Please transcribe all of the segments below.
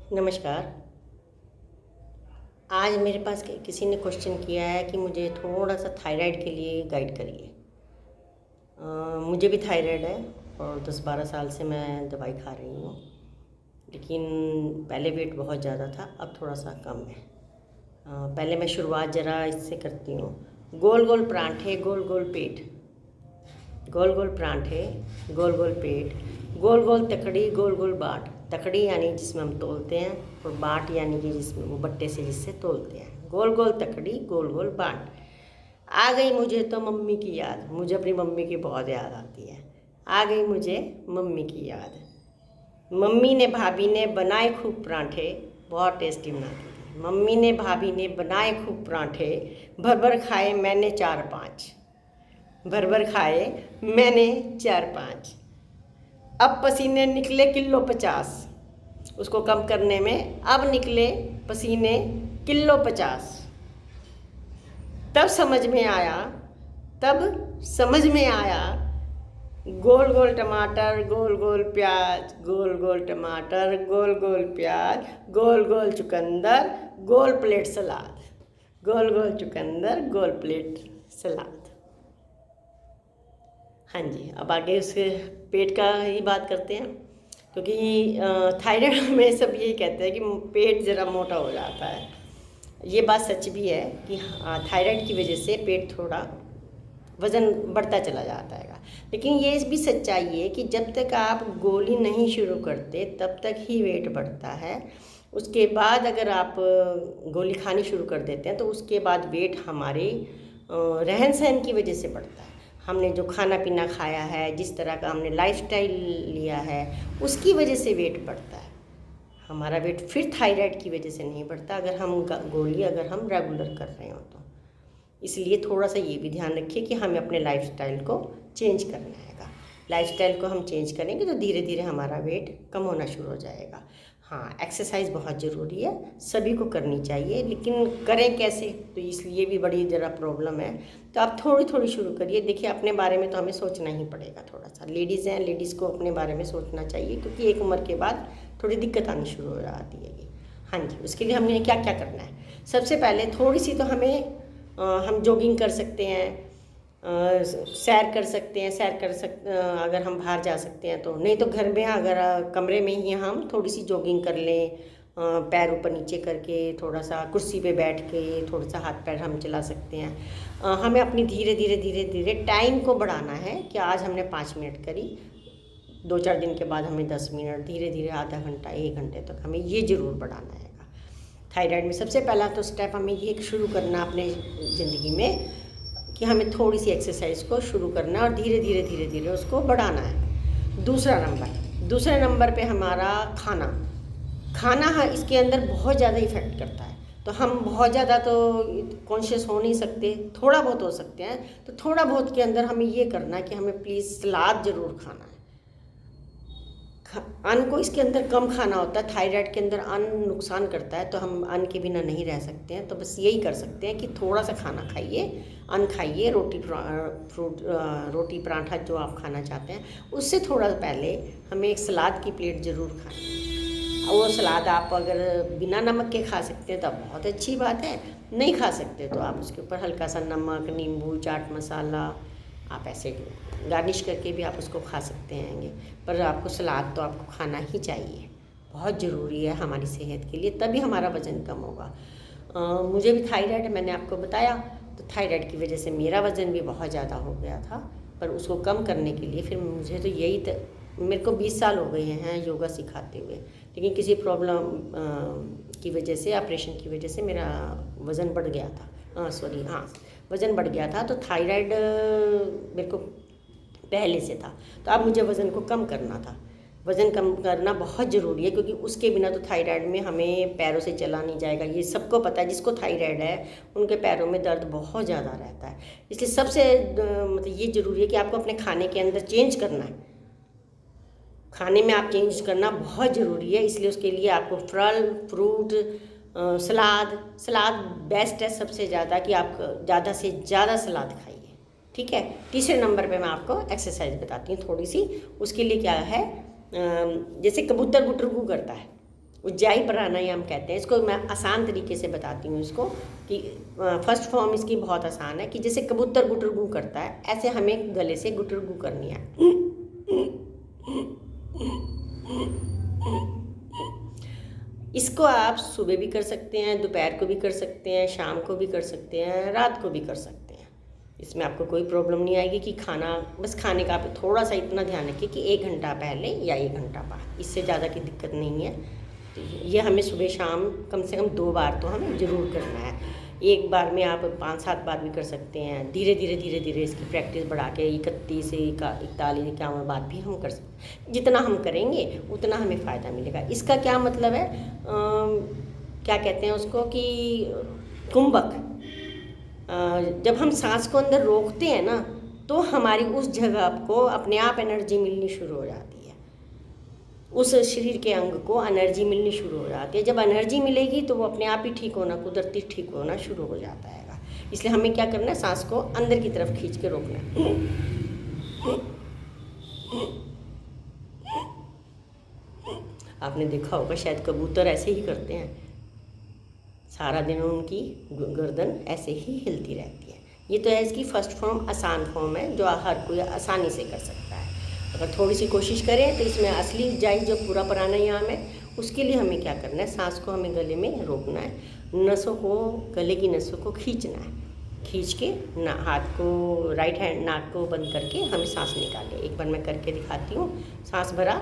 नमस्कार। आज मेरे पास किसी ने क्वेश्चन किया है कि मुझे थोड़ा सा थायराइड के लिए गाइड करिए। मुझे भी थायराइड है और 10-12 साल से मैं दवाई खा रही हूँ, लेकिन पहले वेट बहुत ज़्यादा था, अब थोड़ा सा कम है। पहले मैं शुरुआत ज़रा इससे करती हूँ। गोल गोल परांठे, गोल गोल पेट। गोल गोल परांठे, गोल गोल पेट, गोल गोल तकड़ी, गोल गोल बाट। तकड़ी यानी जिसमें हम तोलते हैं, और बाट यानी कि जिसमें वो बट्टे से जिससे तोलते हैं। गोल गोल तकड़ी, गोल गोल बाट। आ गई मुझे तो मम्मी की याद, मुझे अपनी मम्मी की बहुत याद आती है। आ गई मुझे मम्मी की याद। मम्मी ने भाभी ने बनाए खूब परांठे, बहुत टेस्टी बनाती थी। मम्मी ने भाभी ने बनाए खूब परांठे, भर भर खाए मैंने 4-5। भर भर खाए मैंने 4-5। अब पसीने निकले किलो 50, उसको कम करने में अब निकले पसीने किलो 50। तब समझ में आया, तब समझ में आया, गोल गोल टमाटर, गोल गोल प्याज, गोल गोल टमाटर, गोल गोल प्याज, गोल गोल चुकंदर, गोल प्लेट सलाद। गोल गोल चुकंदर, गोल प्लेट सलाद। हाँ जी, अब आगे उसके पेट का ही बात करते हैं, क्योंकि थायराइड में सब यही कहते हैं कि पेट ज़रा मोटा हो जाता है। ये बात सच भी है कि थायराइड की वजह से पेट थोड़ा वज़न बढ़ता चला जाता है। लेकिन ये भी सच्चाई है कि जब तक आप गोली नहीं शुरू करते तब तक ही वेट बढ़ता है। उसके बाद अगर आप गोली खानी शुरू कर देते हैं तो उसके बाद वेट हमारे रहन सहन की वजह से बढ़ता है। हमने जो खाना पीना खाया है, जिस तरह का हमने लाइफस्टाइल लिया है, उसकी वजह से वेट बढ़ता है। हमारा वेट फिर थायराइड की वजह से नहीं बढ़ता अगर हम गोली अगर हम रेगुलर कर रहे हो तो। इसलिए थोड़ा सा ये भी ध्यान रखिए कि हमें अपने लाइफस्टाइल को चेंज करना है। लाइफस्टाइल को हम चेंज करेंगे तो धीरे धीरे हमारा वेट कम होना शुरू हो जाएगा। हाँ, एक्सरसाइज बहुत ज़रूरी है, सभी को करनी चाहिए, लेकिन करें कैसे, तो इसलिए भी बड़ी ज़रा प्रॉब्लम है। तो आप थोड़ी थोड़ी शुरू करिए। देखिए, अपने बारे में तो हमें सोचना ही पड़ेगा थोड़ा सा। लेडीज़ हैं, लेडीज़ को अपने बारे में सोचना चाहिए, क्योंकि एक उम्र के बाद थोड़ी दिक्कत आनी शुरू हो जाती है। हाँ जी, उसके लिए हमने क्या क्या करना है। सबसे पहले थोड़ी सी तो हम जॉगिंग कर सकते हैं, सैर कर सकते हैं। अगर हम बाहर जा सकते हैं तो, नहीं तो घर में अगर कमरे में ही हम थोड़ी सी जॉगिंग कर लें, पैर ऊपर नीचे करके, थोड़ा सा कुर्सी पे बैठ के थोड़ा सा हाथ पैर हम चला सकते हैं। हमें अपनी धीरे धीरे धीरे धीरे टाइम को बढ़ाना है कि आज हमने 5 मिनट करी, 2-4 दिन के बाद हमें 10 मिनट, धीरे धीरे आधा घंटा 1 घंटे तक हमें ये ज़रूर बढ़ाना है। थायराइड में सबसे पहला तो स्टेप हमें ये शुरू करना अपने ज़िंदगी में कि हमें थोड़ी सी एक्सरसाइज को शुरू करना है और धीरे धीरे धीरे धीरे उसको बढ़ाना है। दूसरे नंबर पे हमारा खाना है, इसके अंदर बहुत ज़्यादा इफ़ेक्ट करता है। तो हम बहुत ज़्यादा तो कॉन्शियस हो नहीं सकते, थोड़ा बहुत हो सकते हैं। तो थोड़ा बहुत के अंदर हमें ये करना है कि हमें प्लीज़ सलाद ज़रूर खाना है। अन्न को इसके अंदर कम खाना होता है। थायराइड के अंदर अन्न नुकसान करता है, तो हम अन्न के बिना नहीं रह सकते हैं। तो बस यही कर सकते हैं कि थोड़ा सा खाना खाइए, अन्न खाइए, रोटी पराठा जो आप खाना चाहते हैं, उससे थोड़ा पहले हमें एक सलाद की प्लेट ज़रूर खानी है। और वो सलाद आप अगर बिना नमक के खा सकते हैं तो बहुत अच्छी बात है, नहीं खा सकते तो आप उसके ऊपर हल्का सा नमक, नींबू, चाट मसाला, आप ऐसे गार्निश करके भी आप उसको खा सकते हैं। पर आपको सलाद तो आपको खाना ही चाहिए, बहुत ज़रूरी है हमारी सेहत के लिए, तभी हमारा वज़न कम होगा। मुझे भी थायराइड है, मैंने आपको बताया। तो थायराइड की वजह से मेरा वज़न भी बहुत ज़्यादा हो गया था, पर उसको कम करने के लिए फिर मुझे तो मेरे को 20 साल हो गए हैं योगा सिखाते हुए, लेकिन किसी प्रॉब्लम की वजह से, ऑपरेशन की वजह से मेरा वज़न बढ़ गया था। वज़न बढ़ गया था। तो थायराइड मेरे को पहले से था, तो अब मुझे वज़न को कम करना था। वज़न कम करना बहुत ज़रूरी है, क्योंकि उसके बिना तो थायराइड में हमें पैरों से चला नहीं जाएगा। ये सबको पता है, जिसको थायराइड है उनके पैरों में दर्द बहुत ज़्यादा रहता है। इसलिए सबसे मतलब ये ज़रूरी है कि आपको अपने खाने के अंदर चेंज करना है। खाने में आप चेंज करना बहुत ज़रूरी है। इसलिए उसके लिए आपको फल फ्रूट, सलाद बेस्ट है सबसे ज़्यादा, कि आप ज़्यादा से ज़्यादा सलाद खाइए। ठीक है। तीसरे नंबर पे मैं आपको एक्सरसाइज बताती हूँ थोड़ी सी। उसके लिए क्या है, जैसे कबूतर गुटरगू करता है, उज्जाई प्राणायाम कहते हैं इसको। मैं आसान तरीके से बताती हूँ इसको कि फर्स्ट फॉर्म इसकी बहुत आसान है कि जैसे कबूतर गुटरगू करता है, ऐसे हमें गले से गुटरगू करनी है। इसको आप सुबह भी कर सकते हैं, दोपहर को भी कर सकते हैं, शाम को भी कर सकते हैं, रात को भी कर सकते हैं। इसमें आपको कोई प्रॉब्लम नहीं आएगी कि बस खाने का आप थोड़ा सा इतना ध्यान रखिए कि 1 घंटा पहले या 1 घंटा बाद, इससे ज़्यादा की दिक्कत नहीं है। तो ये हमें सुबह शाम कम से कम 2 बार तो हमें ज़रूर करना है। एक बार में आप 5-7 बार भी कर सकते हैं। धीरे धीरे इसकी प्रैक्टिस बढ़ा के 31 से 41 51 बार भी हम कर सकते हैं। जितना हम करेंगे उतना हमें फ़ायदा मिलेगा। इसका क्या मतलब है, क्या कहते हैं उसको कि कुंभक, जब हम सांस को अंदर रोकते हैं ना तो हमारी उस जगह को अपने आप एनर्जी मिलनी शुरू हो जाती है, उस शरीर के अंग को एनर्जी मिलनी शुरू हो जाती है। जब एनर्जी मिलेगी तो वो अपने आप ही ठीक होना, कुदरती ठीक होना शुरू हो जाता है। इसलिए हमें क्या करना है, सांस को अंदर की तरफ खींच के रोकना है। आपने देखा होगा शायद कबूतर ऐसे ही करते हैं, सारा दिन उनकी गर्दन ऐसे ही हिलती रहती है। ये तो है इसकी फर्स्ट फॉर्म, आसान फॉर्म है जो हर कोई आसानी से कर सकता है। अगर थोड़ी सी कोशिश करें तो इसमें असली उज्जाई जो पूरा प्राणायाम है उसके लिए हमें क्या करना है, सांस को हमें गले में रोकना है, नसों को, गले की नसों को खींचना है। खींच के ना हाथ को, राइट हैंड नाक को बंद करके हमें सांस निकालें। एक बार मैं करके दिखाती हूँ। सांस भरा,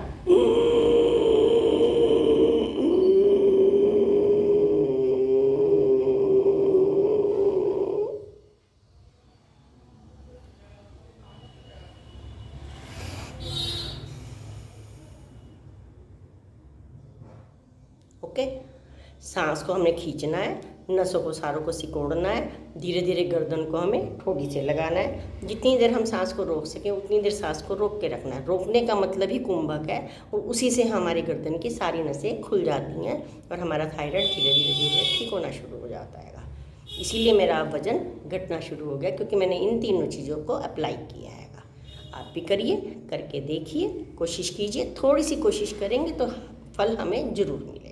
ओके। सांस को हमने खींचना है, नसों को सारों को सिकोड़ना है, धीरे धीरे गर्दन को हमें ठोड़ी से लगाना है। जितनी देर हम सांस को रोक सकें उतनी देर सांस को रोक के रखना है। रोकने का मतलब ही कुंभक है और उसी से हमारी गर्दन की सारी नसें खुल जाती हैं और हमारा थायराइड धीरे धीरे ठीक होना शुरू हो जाता है। इसीलिए मेरा वज़न घटना शुरू हो गया, क्योंकि मैंने इन तीनों चीज़ों को अप्लाई किया है। आप भी करिए, करके देखिए, कोशिश कीजिए। थोड़ी सी कोशिश करेंगे तो फल हमें ज़रूर मिलेगा।